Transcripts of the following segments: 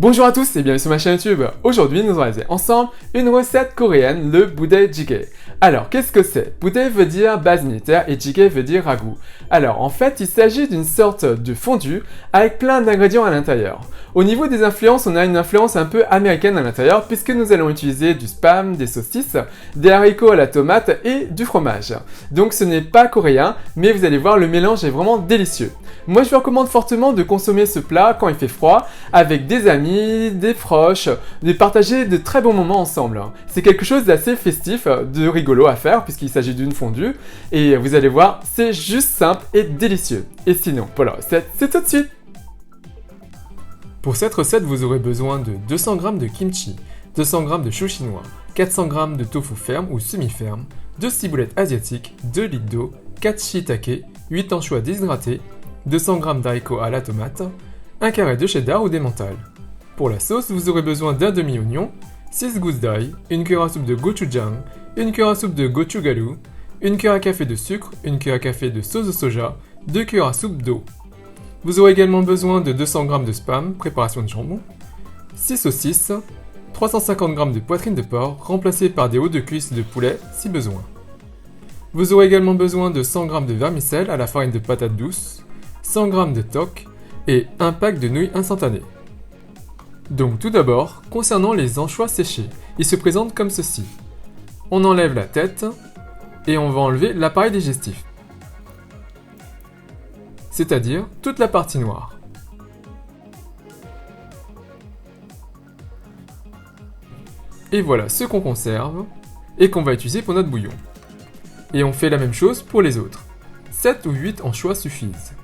Bonjour à tous et bienvenue sur ma chaîne YouTube. Aujourd'hui, nous allons réaliser ensemble une recette coréenne, le budae jjigae. Alors, qu'est-ce que c'est? Budae veut dire base militaire et jjigae veut dire ragoût. Alors, en fait, il s'agit d'une sorte de fondue avec plein d'ingrédients à l'intérieur. Au niveau des influences, on a une influence un peu américaine à l'intérieur puisque nous allons utiliser du spam, des saucisses, des haricots à la tomate et du fromage. Donc, ce n'est pas coréen, mais vous allez voir, le mélange est vraiment délicieux. Moi, je vous recommande fortement de consommer ce plat quand il fait froid avec des amis, des proches, de partager de très bons moments ensemble. C'est quelque chose d'assez festif, de rigolo à faire puisqu'il s'agit d'une fondue et vous allez voir, c'est juste simple et délicieux. Et sinon, pour la recette, c'est tout de suite. Pour cette recette, vous aurez besoin de 200 g de kimchi, 200 g de chou chinois, 400 g de tofu ferme ou semi-ferme, 2 ciboulettes asiatiques, 2 litres d'eau, 4 shiitake, 8 anchois déshydratés, 200 g d'haricots à la tomate, un carré de cheddar ou d'emmental. Pour la sauce, vous aurez besoin d'un demi-oignon, 6 gousses d'ail, une cuillère à soupe de gochujang, une cuillère à soupe de gochugaru, une cuillère à café de sucre, une cuillère à café de sauce de soja, 2 cuillères à soupe d'eau. Vous aurez également besoin de 200 g de spam, préparation de jambon, 6 saucisses, 350 g de poitrine de porc, remplacée par des hauts de cuisse de poulet si besoin. Vous aurez également besoin de 100 g de vermicelle à la farine de patate douce, 100 g de tok et un pack de nouilles instantanées. Donc tout d'abord, concernant les anchois séchés, ils se présentent comme ceci. On enlève la tête et on va enlever l'appareil digestif, c'est-à-dire toute la partie noire. Et voilà ce qu'on conserve et qu'on va utiliser pour notre bouillon. Et on fait la même chose pour les autres. 7 ou 8 anchois suffisent.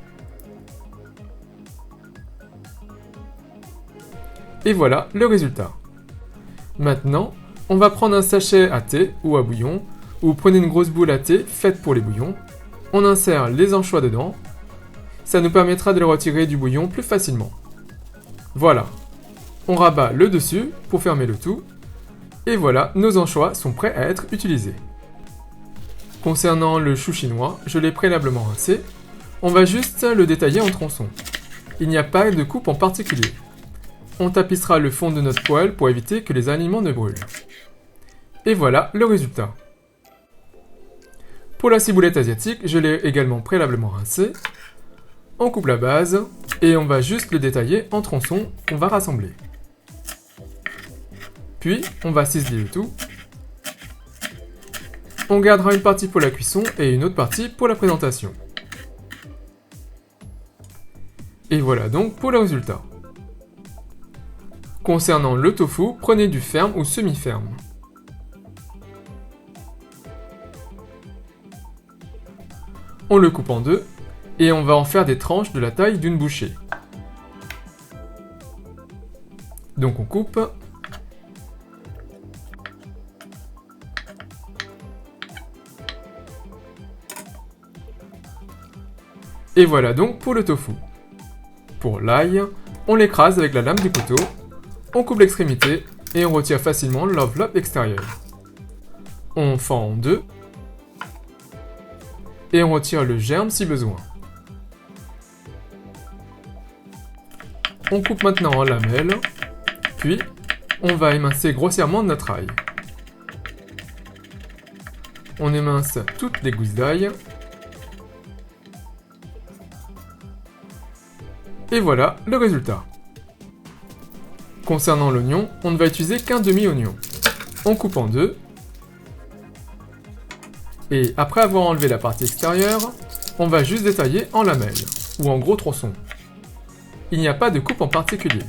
Et voilà le résultat. Maintenant, on va prendre un sachet à thé ou à bouillon, ou prenez une grosse boule à thé faite pour les bouillons. On insère les anchois dedans. Ça nous permettra de le retirer du bouillon plus facilement. Voilà. On rabat le dessus pour fermer le tout. Et voilà, nos anchois sont prêts à être utilisés. Concernant le chou chinois, je l'ai préalablement rincé. On va juste le détailler en tronçons. Il n'y a pas de coupe en particulier. On tapissera le fond de notre poêle pour éviter que les aliments ne brûlent. Et voilà le résultat. Pour la ciboulette asiatique, je l'ai également préalablement rincée. On coupe la base et on va juste le détailler en tronçons qu'on va rassembler. Puis, on va ciseler le tout. On gardera une partie pour la cuisson et une autre partie pour la présentation. Et voilà donc pour le résultat. Concernant le tofu, prenez du ferme ou semi-ferme. On le coupe en deux et on va en faire des tranches de la taille d'une bouchée. Donc on coupe. Et voilà donc pour le tofu. Pour l'ail, on l'écrase avec la lame du couteau. On coupe l'extrémité et on retire facilement l'enveloppe extérieure. On fend en deux et on retire le germe si besoin. On coupe maintenant en lamelles, puis on va émincer grossièrement notre ail. On émince toutes les gousses d'ail. Et voilà le résultat. Concernant l'oignon, on ne va utiliser qu'un demi-oignon. On coupe en deux. Et après avoir enlevé la partie extérieure, on va juste détailler en lamelles, ou en gros tronçons. Il n'y a pas de coupe en particulier.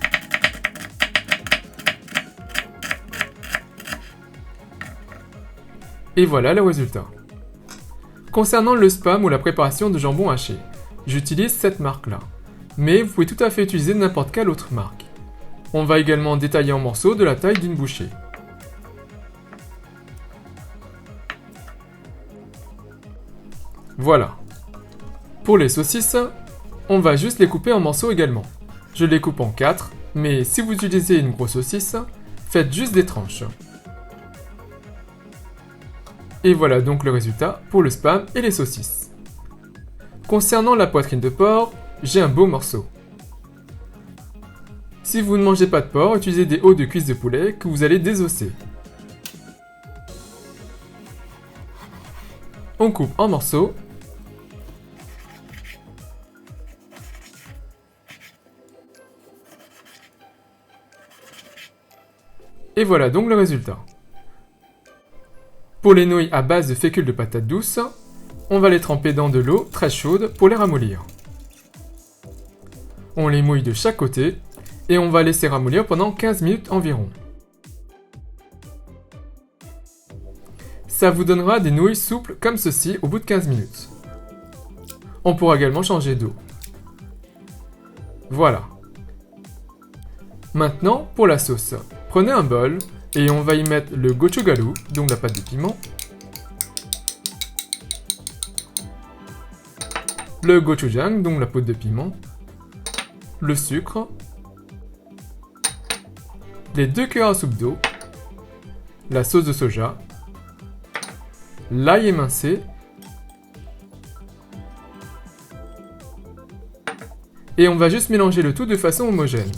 Et voilà le résultat. Concernant le spam ou la préparation de jambon haché, j'utilise cette marque-là. Mais vous pouvez tout à fait utiliser n'importe quelle autre marque. On va également détailler en morceaux de la taille d'une bouchée. Voilà. Pour les saucisses, on va juste les couper en morceaux également. Je les coupe en 4, mais si vous utilisez une grosse saucisse, faites juste des tranches. Et voilà donc le résultat pour le spam et les saucisses. Concernant la poitrine de porc, j'ai un beau morceau. Si vous ne mangez pas de porc, utilisez des os de cuisse de poulet que vous allez désosser. On coupe en morceaux. Et voilà donc le résultat. Pour les nouilles à base de fécule de patates douces, on va les tremper dans de l'eau très chaude pour les ramollir. On les mouille de chaque côté et on va laisser ramollir pendant 15 minutes environ. Ça vous donnera des nouilles souples comme ceci au bout de 15 minutes. On pourra également changer d'eau. Voilà. Maintenant, pour la sauce. Prenez un bol et on va y mettre le gochugaru, donc la pâte de piment, le gochujang, donc la poudre de piment, le sucre, les 2 cuillères à soupe d'eau, la sauce de soja, l'ail émincé, et on va juste mélanger le tout de façon homogène.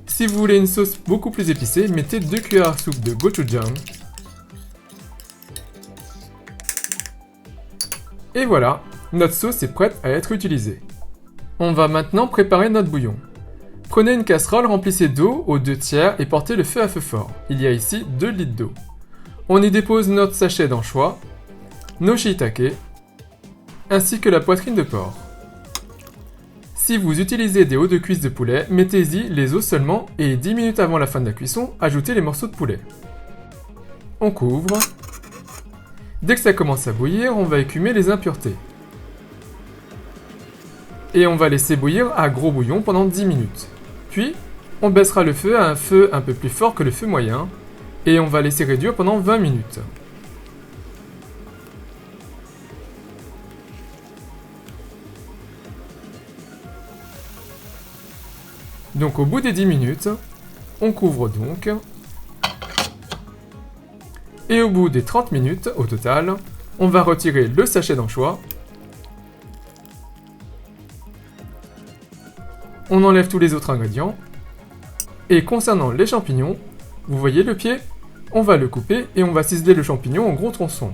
Si vous voulez une sauce beaucoup plus épicée, mettez 2 cuillères à soupe de gochujang. Et voilà, notre sauce est prête à être utilisée. On va maintenant préparer notre bouillon. Prenez une casserole, remplissez d'eau aux 2/3 et portez le feu à feu fort. Il y a ici 2 litres d'eau. On y dépose notre sachet d'anchois, nos shiitake, ainsi que la poitrine de porc. Si vous utilisez des os de cuisse de poulet, mettez-y les os seulement et 10 minutes avant la fin de la cuisson, ajoutez les morceaux de poulet. On couvre. Dès que ça commence à bouillir, on va écumer les impuretés. Et on va laisser bouillir à gros bouillon pendant 10 minutes. Puis, on baissera le feu à un feu un peu plus fort que le feu moyen et on va laisser réduire pendant 20 minutes. Donc au bout des 10 minutes, on couvre donc. Et au bout des 30 minutes, au total, on va retirer le sachet d'anchois. On enlève tous les autres ingrédients. Et concernant les champignons, vous voyez le pied? On va le couper et on va ciseler le champignon en gros tronçons.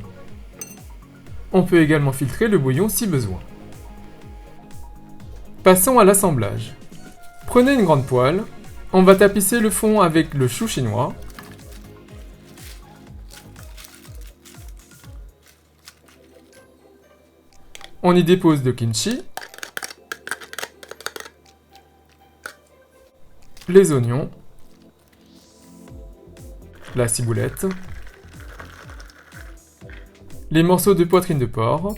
On peut également filtrer le bouillon si besoin. Passons à l'assemblage. Prenez une grande poêle, on va tapisser le fond avec le chou chinois. On y dépose le kimchi, les oignons, la ciboulette, les morceaux de poitrine de porc,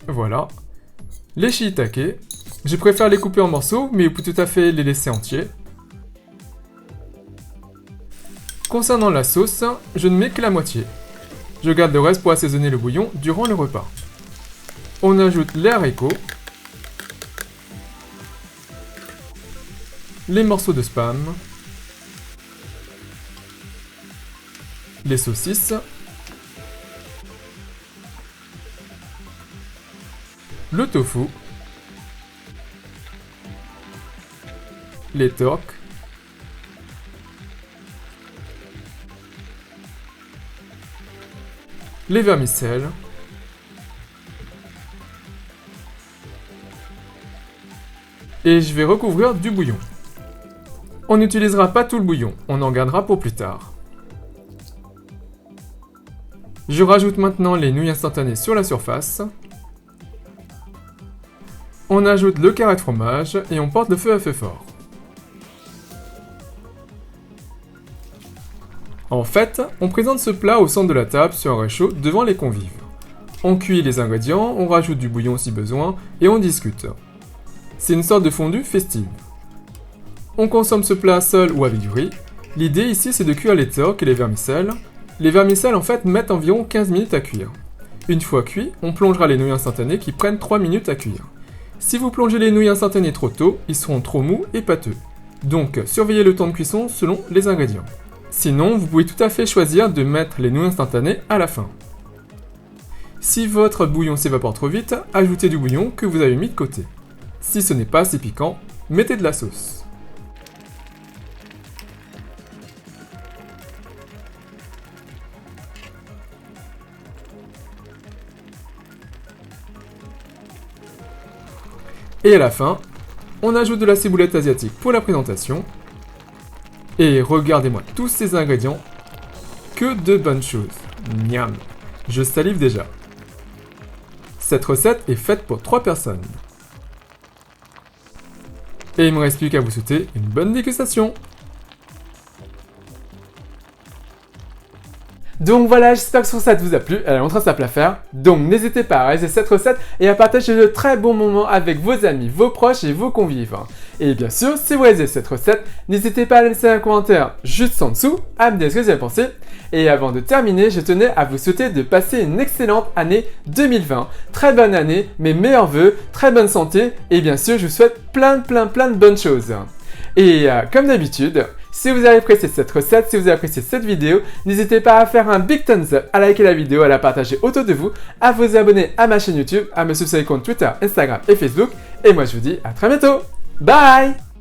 voilà, les shiitake, je préfère les couper en morceaux, mais vous pouvez tout à fait les laisser entiers. Concernant la sauce, je ne mets que la moitié. Je garde le reste pour assaisonner le bouillon durant le repas. On ajoute les haricots, les morceaux de spam, les saucisses, le tofu, les torques, les vermicelles, et je vais recouvrir du bouillon. On n'utilisera pas tout le bouillon, on en gardera pour plus tard. Je rajoute maintenant les nouilles instantanées sur la surface. On ajoute le carré de fromage et on porte le feu à feu fort. En fait, on présente ce plat au centre de la table sur un réchaud devant les convives. On cuit les ingrédients, on rajoute du bouillon si besoin et on discute. C'est une sorte de fondue festive. On consomme ce plat seul ou avec du riz. L'idée ici c'est de cuire les torques et les vermicelles. Les vermicelles en fait mettent environ 15 minutes à cuire. Une fois cuit, on plongera les nouilles instantanées qui prennent 3 minutes à cuire. Si vous plongez les nouilles instantanées trop tôt, ils seront trop mous et pâteux. Donc surveillez le temps de cuisson selon les ingrédients. Sinon, vous pouvez tout à fait choisir de mettre les nouilles instantanées à la fin. Si votre bouillon s'évapore trop vite, ajoutez du bouillon que vous avez mis de côté. Si ce n'est pas assez piquant, mettez de la sauce. Et à la fin, on ajoute de la ciboulette asiatique pour la présentation. Et regardez-moi tous ces ingrédients. Que de bonnes choses. Miam. Je salive déjà. Cette recette est faite pour 3 personnes. Et il ne me reste plus qu'à vous souhaiter une bonne dégustation. Donc voilà, j'espère que cette recette vous a plu, elle est vraiment très simple à faire. Donc n'hésitez pas à réaliser cette recette et à partager de très bons moments avec vos amis, vos proches et vos convives. Et bien sûr, si vous réalisez cette recette, n'hésitez pas à laisser un commentaire juste en dessous, à me dire ce que vous avez pensé. Et avant de terminer, je tenais à vous souhaiter de passer une excellente année 2020. Très bonne année, mes meilleurs vœux, très bonne santé et bien sûr, je vous souhaite plein de bonnes choses. Et comme d'habitude, si vous avez apprécié cette recette, si vous avez apprécié cette vidéo, n'hésitez pas à faire un big thumbs up, à liker la vidéo, à la partager autour de vous, à vous abonner à ma chaîne YouTube, à me suivre sur les comptes Twitter, Instagram et Facebook. Et moi je vous dis à très bientôt. Bye!